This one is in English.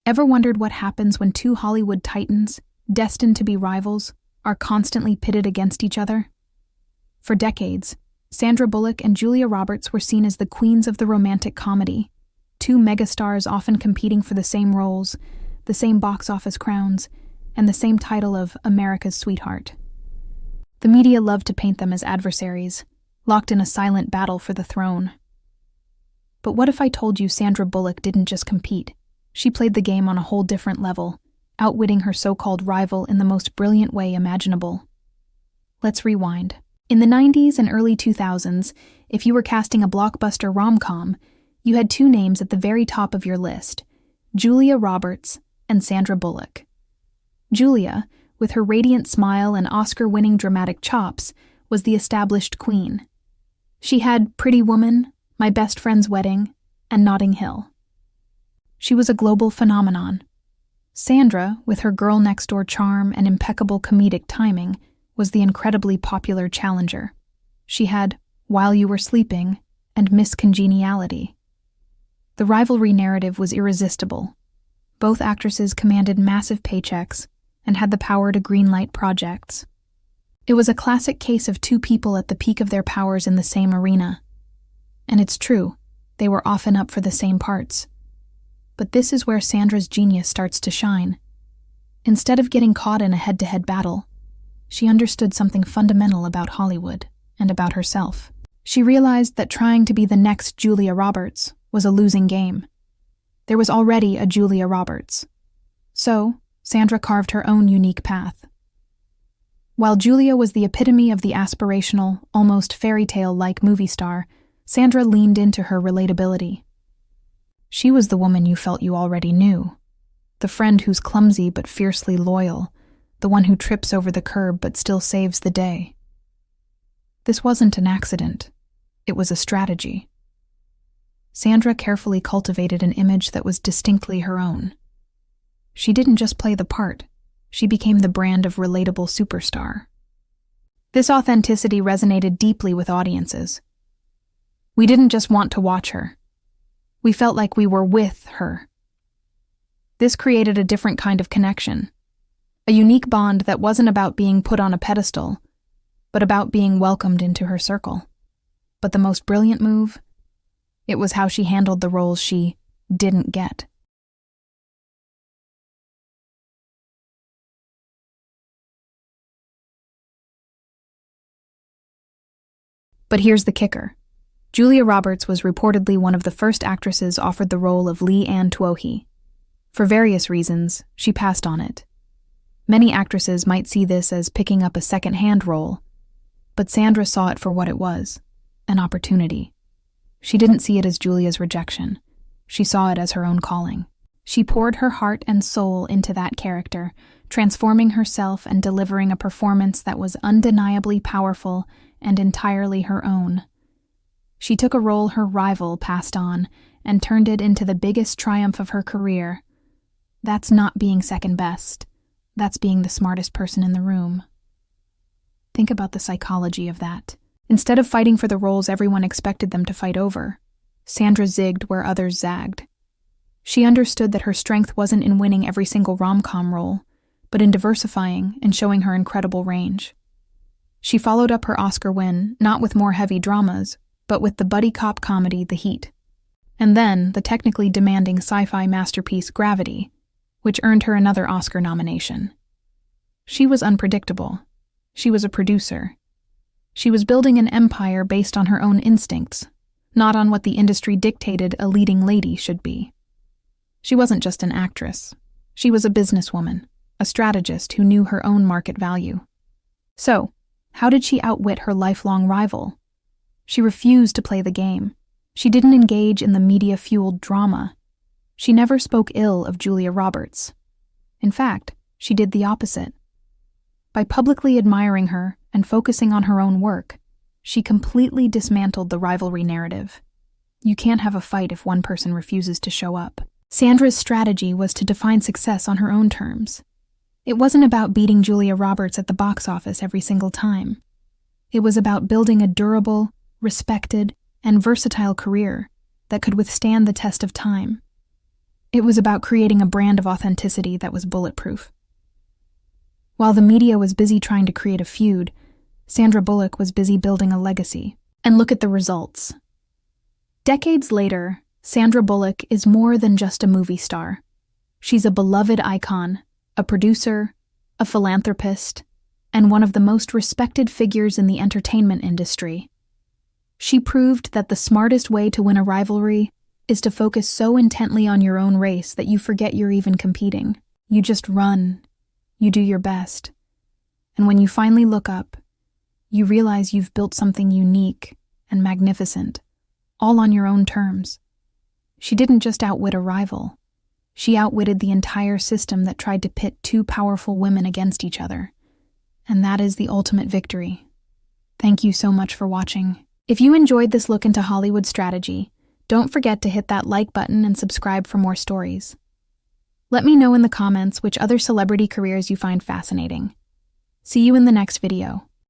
Ever wondered what happens when two Hollywood titans, destined to be rivals, are constantly pitted against each other? For decades, Sandra Bullock and Julia Roberts were seen as the queens of the romantic comedy, two megastars often competing for the same roles, the same box office crowns, and the same title of America's sweetheart. The media loved to paint them as adversaries, locked in a silent battle for the throne. But what if I told you Sandra Bullock didn't just compete? She played the game on a whole different level, outwitting her so-called rival in the most brilliant way imaginable. Let's rewind. In the 90s and early 2000s, if you were casting a blockbuster rom-com, you had two names at the very top of your list: Julia Roberts and Sandra Bullock. Julia, with her radiant smile and Oscar-winning dramatic chops, was the established queen. She had Pretty Woman, My Best Friend's Wedding, and Notting Hill. She was a global phenomenon. Sandra, with her girl-next-door charm and impeccable comedic timing, was the incredibly popular challenger. She had While You Were Sleeping and Miss Congeniality. The rivalry narrative was irresistible. Both actresses commanded massive paychecks and had the power to greenlight projects. It was a classic case of two people at the peak of their powers in the same arena. And it's true, they were often up for the same parts. But this is where Sandra's genius starts to shine. Instead of getting caught in a head-to-head battle, she understood something fundamental about Hollywood and about herself. She realized that trying to be the next Julia Roberts was a losing game. There was already a Julia Roberts. So, Sandra carved her own unique path. While Julia was the epitome of the aspirational, almost fairy tale-like movie star, Sandra leaned into her relatability. She was the woman you felt you already knew, the friend who's clumsy but fiercely loyal, the one who trips over the curb but still saves the day. This wasn't an accident. It was a strategy. Sandra carefully cultivated an image that was distinctly her own. She didn't just play the part, she became the brand of relatable superstar. This authenticity resonated deeply with audiences. We didn't just want to watch her. We felt like we were with her. This created a different kind of connection, a unique bond that wasn't about being put on a pedestal, but about being welcomed into her circle. But the most brilliant move? It was how she handled the roles she didn't get. But here's the kicker. Julia Roberts was reportedly one of the first actresses offered the role of Leigh Anne Twohy. For various reasons, she passed on it. Many actresses might see this as picking up a second-hand role, but Sandra saw it for what it was, an opportunity. She didn't see it as Julia's rejection. She saw it as her own calling. She poured her heart and soul into that character, transforming herself and delivering a performance that was undeniably powerful and entirely her own. She took a role her rival passed on and turned it into the biggest triumph of her career. That's not being second best. That's being the smartest person in the room. Think about the psychology of that. Instead of fighting for the roles everyone expected them to fight over, Sandra zigged where others zagged. She understood that her strength wasn't in winning every single rom-com role, but in diversifying and showing her incredible range. She followed up her Oscar win, not with more heavy dramas, but with the buddy cop comedy The Heat, and then the technically demanding sci-fi masterpiece Gravity, which earned her another Oscar nomination. She was unpredictable. She was a producer. She was building an empire based on her own instincts, not on what the industry dictated a leading lady should be. She wasn't just an actress. She was a businesswoman, a strategist who knew her own market value. So, how did she outwit her lifelong rival? She refused to play the game. She didn't engage in the media-fueled drama. She never spoke ill of Julia Roberts. In fact, she did the opposite. By publicly admiring her and focusing on her own work, she completely dismantled the rivalry narrative. You can't have a fight if one person refuses to show up. Sandra's strategy was to define success on her own terms. It wasn't about beating Julia Roberts at the box office every single time. It was about building a durable, respected, and versatile career that could withstand the test of time. It was about creating a brand of authenticity that was bulletproof. While the media was busy trying to create a feud, Sandra Bullock was busy building a legacy. And look at the results. Decades later, Sandra Bullock is more than just a movie star. She's a beloved icon, a producer, a philanthropist, and one of the most respected figures in the entertainment industry. She proved that the smartest way to win a rivalry is to focus so intently on your own race that you forget you're even competing. You just run. You do your best. And when you finally look up, you realize you've built something unique and magnificent, all on your own terms. She didn't just outwit a rival. She outwitted the entire system that tried to pit two powerful women against each other. And that is the ultimate victory. Thank you so much for watching. If you enjoyed this look into Hollywood strategy, don't forget to hit that like button and subscribe for more stories. Let me know in the comments which other celebrity careers you find fascinating. See you in the next video.